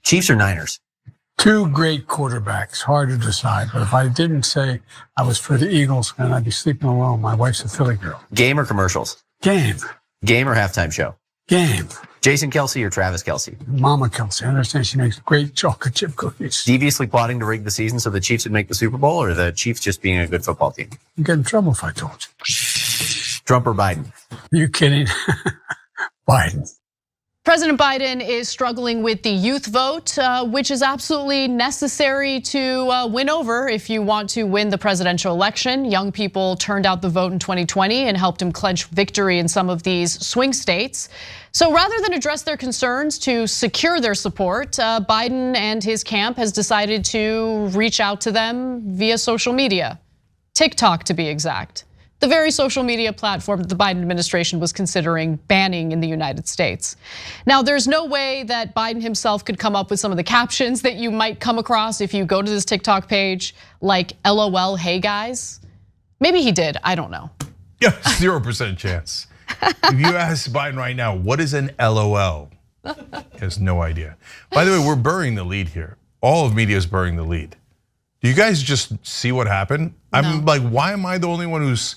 Chiefs or Niners? Two great quarterbacks, hard to decide. But if I didn't say I was for the Eagles, then I'd be sleeping alone. My wife's a Philly girl. Game or commercials? Game. Game or halftime show? Game. Jason Kelce or Travis Kelce? Mama Kelce. I understand she makes great chocolate chip cookies. Deviously plotting to rig the season so the Chiefs would make the Super Bowl, or the Chiefs just being a good football team? I'd get in trouble if I told you. Trump or Biden? Are you kidding? Biden. President Biden is struggling with the youth vote, which is absolutely necessary to win over if you want to win the presidential election. Young people turned out the vote in 2020 and helped him clinch victory in some of these swing states. So rather than address their concerns to secure their support, Biden and his camp has decided to reach out to them via social media, TikTok to be exact. The very social media platform that the Biden administration was considering banning in the United States. Now, there's no way that Biden himself could come up with some of the captions that you might come across if you go to this TikTok page, like LOL, hey guys. Maybe he did, I don't know. Yeah, 0% chance. If you ask Biden right now, what is an LOL? He has no idea. By the way, we're burying the lead here. All of media is burying the lead. Do you guys just see what happened? No. I'm like, why am I the only one who's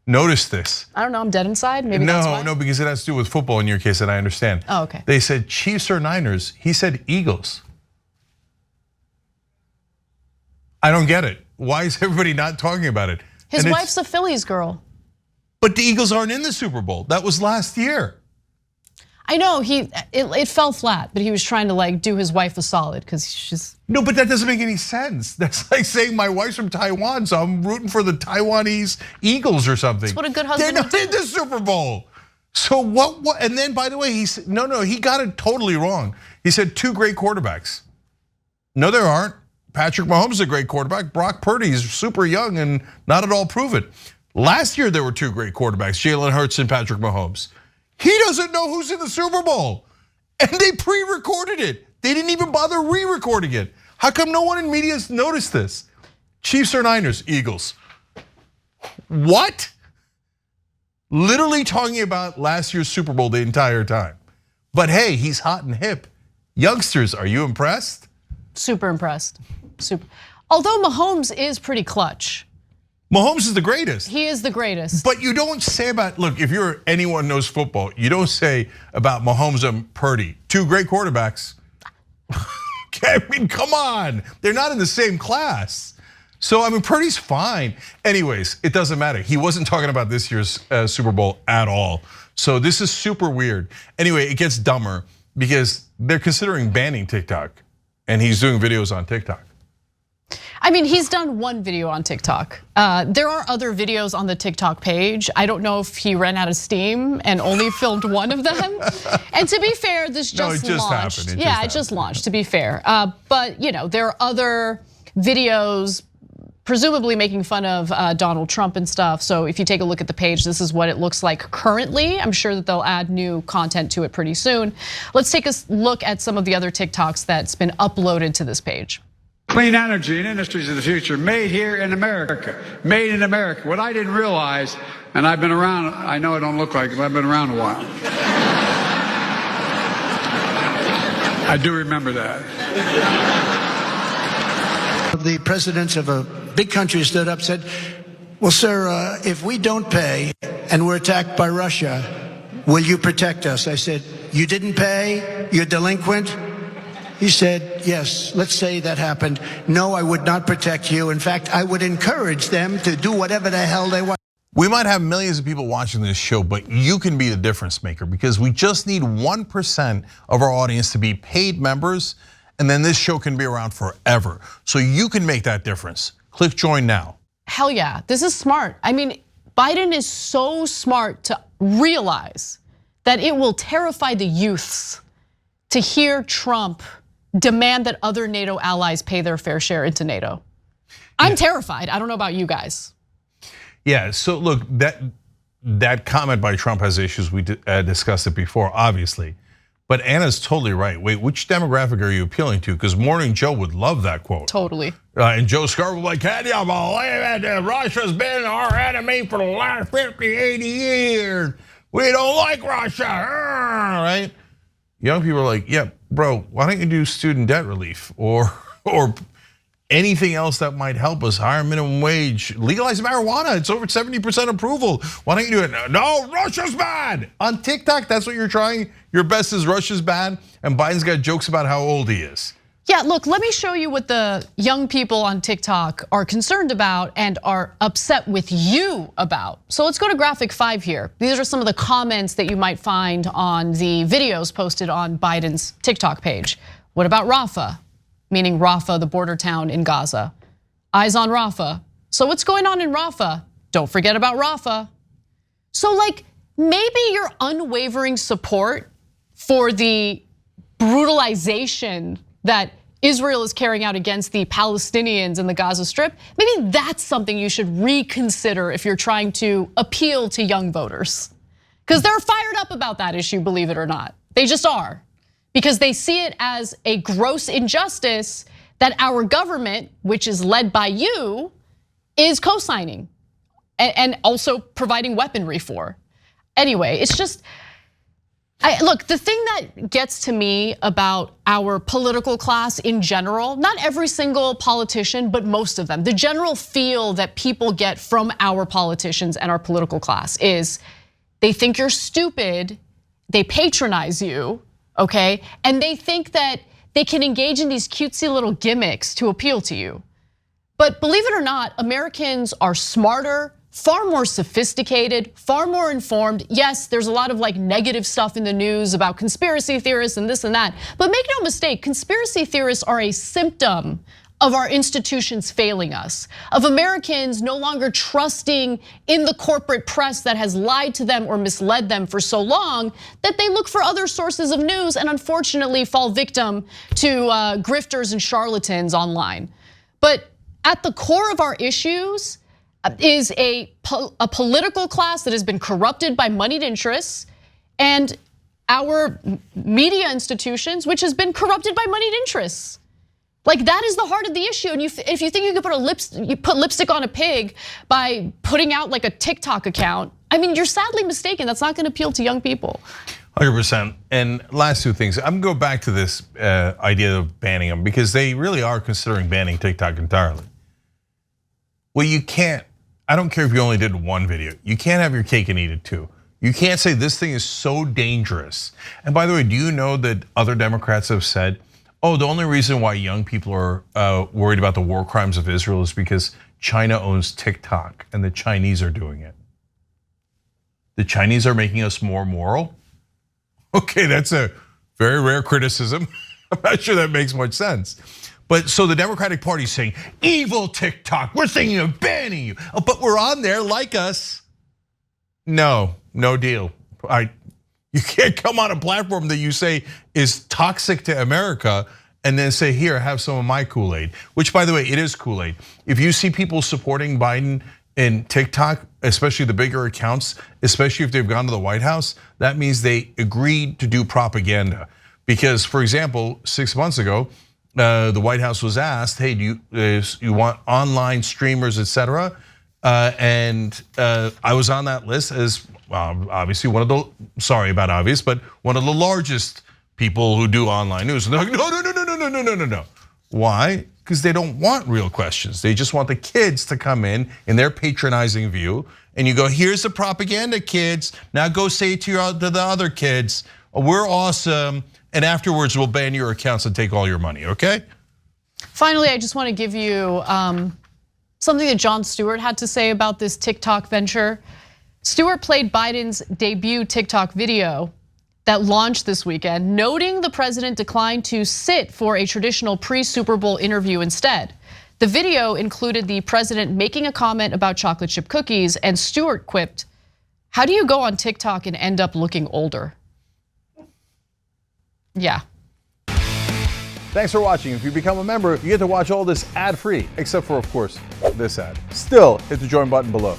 noticed this? I don't know, I'm dead inside, maybe that's why. No, because it has to do with football in your case, and I understand. Oh, okay. They said Chiefs or Niners, he said Eagles. I don't get it. Why is everybody not talking about it? His wife's a Phillies girl. But the Eagles aren't in the Super Bowl. That was last year. I know, it fell flat, but he was trying to do his wife a solid because she's. No, but that doesn't make any sense. That's like saying my wife's from Taiwan, so I'm rooting for the Taiwanese Eagles or something. That's what a good husband would do. They're not in the Super Bowl. So what, and then by the way, he said, no, he got it totally wrong. He said two great quarterbacks. No, there aren't. Patrick Mahomes is a great quarterback. Brock Purdy is super young and not at all proven. Last year, there were two great quarterbacks, Jalen Hurts and Patrick Mahomes. He doesn't know who's in the Super Bowl. And they pre-recorded it. They didn't even bother re-recording it. How come no one in media has noticed this? Chiefs or Niners? Eagles. What? Literally talking about last year's Super Bowl the entire time. But hey, he's hot and hip. Youngsters, are you impressed? Super impressed, super. Although Mahomes is pretty clutch. Mahomes is the greatest. He is the greatest. But you don't say about, look, if you're anyone knows football, you don't say about Mahomes and Purdy, two great quarterbacks. I mean, come on. They're not in the same class. So, I mean, Purdy's fine. Anyways, it doesn't matter. He wasn't talking about this year's Super Bowl at all. So this is super weird. Anyway, it gets dumber because they're considering banning TikTok and he's doing videos on TikTok. I mean, he's done one video on TikTok. There are other videos on the TikTok page. I don't know if he ran out of steam and only filmed one of them. And to be fair, this just launched. It just launched, to be fair. But there are other videos presumably making fun of Donald Trump and stuff. So if you take a look at the page, this is what it looks like currently. I'm sure that they'll add new content to it pretty soon. Let's take a look at some of the other TikToks that's been uploaded to this page. Clean energy and industries of the future, made here in America, made in America. What I didn't realize, and I've been around, I know I don't look like it, but I've been around a while. I do remember that. The presidents of a big country stood up and said, well, sir, if we don't pay and we're attacked by Russia, will you protect us? I said, you didn't pay, you're delinquent? He said, yes, let's say that happened. No, I would not protect you. In fact, I would encourage them to do whatever the hell they want. We might have millions of people watching this show, but you can be the difference maker because we just need 1% of our audience to be paid members, and then this show can be around forever. So you can make that difference. Click join now. Hell yeah, this is smart. I mean, Biden is so smart to realize that it will terrify the youths to hear Trump demand that other NATO allies pay their fair share into NATO. I'm terrified. I don't know about you guys. Yeah, so look, that comment by Trump has issues. We discussed it before, obviously. But Anna's totally right. Wait, which demographic are you appealing to? Because Morning Joe would love that quote. Totally. And Joe Scarborough like, can you believe it? Russia's been our enemy for the last 50, 80 years. We don't like Russia, right? Young people are like, yep, bro, why don't you do student debt relief or anything else that might help us? Higher minimum wage, legalize marijuana. It's over 70% approval. Why don't you do it? No, Russia's bad. On TikTok, that's what you're trying. Your best is Russia's bad, and Biden's got jokes about how old he is. Yeah, look, let me show you what the young people on TikTok are concerned about and are upset with you about. So let's go to graphic 5 here. These are some of the comments that you might find on the videos posted on Biden's TikTok page. What about Rafah? Meaning Rafah, the border town in Gaza. Eyes on Rafah. So what's going on in Rafah? Don't forget about Rafah. So like maybe your unwavering support for the brutalization that Israel is carrying out against the Palestinians in the Gaza Strip, maybe that's something you should reconsider if you're trying to appeal to young voters. Because they're fired up about that issue, believe it or not. They just are. Because they see it as a gross injustice that our government, which is led by you, is co-signing and also providing weaponry for. Anyway, it's just, look, the thing that gets to me about our political class in general, not every single politician, but most of them, the general feel that people get from our politicians and our political class is they think you're stupid, they patronize you, okay? And they think that they can engage in these cutesy little gimmicks to appeal to you. But believe it or not, Americans are smarter, far more sophisticated, far more informed. Yes, there's a lot of like negative stuff in the news about conspiracy theorists and this and that. But make no mistake, conspiracy theorists are a symptom of our institutions failing us, of Americans no longer trusting in the corporate press that has lied to them or misled them for so long that they look for other sources of news and unfortunately fall victim to grifters and charlatans online. But at the core of our issues is a political class that has been corrupted by moneyed interests and our media institutions, which has been corrupted by moneyed interests. Like that is the heart of the issue. And if you think you could put lipstick on a pig by putting out like a TikTok account, I mean, you're sadly mistaken. That's not gonna appeal to young people. 100%. And last two things, I'm gonna go back to this idea of banning them because they really are considering banning TikTok entirely. Well, you can't, I don't care if you only did one video. You can't have your cake and eat it too. You can't say this thing is so dangerous. And by the way, do you know that other Democrats have said, oh, the only reason why young people are worried about the war crimes of Israel is because China owns TikTok and the Chinese are doing it. The Chinese are making us more moral? Okay, that's a very rare criticism. I'm not sure that makes much sense. But so the Democratic Party is saying, evil TikTok, we're thinking of banning you. Oh, but we're on there, like us. No deal. You can't come on a platform that you say is toxic to America and then say, here, have some of my Kool-Aid, which by the way, it is Kool-Aid. If you see people supporting Biden in TikTok, especially the bigger accounts, especially if they've gone to the White House, that means they agreed to do propaganda. Because for example, 6 months ago, the White House was asked, hey, do you want online streamers, etc.? And I was on that list as obviously one of the, sorry about obvious, but one of the largest people who do online news. And they're like, no. Why? Because they don't want real questions. They just want the kids to come in their patronizing view. And you go, here's the propaganda, kids. Now go say to the other kids, we're awesome. And afterwards we'll ban your accounts and take all your money, okay? Finally, I just want to give you something that Jon Stewart had to say about this TikTok venture. Stewart played Biden's debut TikTok video that launched this weekend, noting the president declined to sit for a traditional pre-Super Bowl interview instead. The video included the president making a comment about chocolate chip cookies, and Stewart quipped, "How do you go on TikTok and end up looking older?" Yeah. Thanks for watching. If you become a member, you get to watch all this ad-free, except for, of course, this ad. Still, hit the join button below.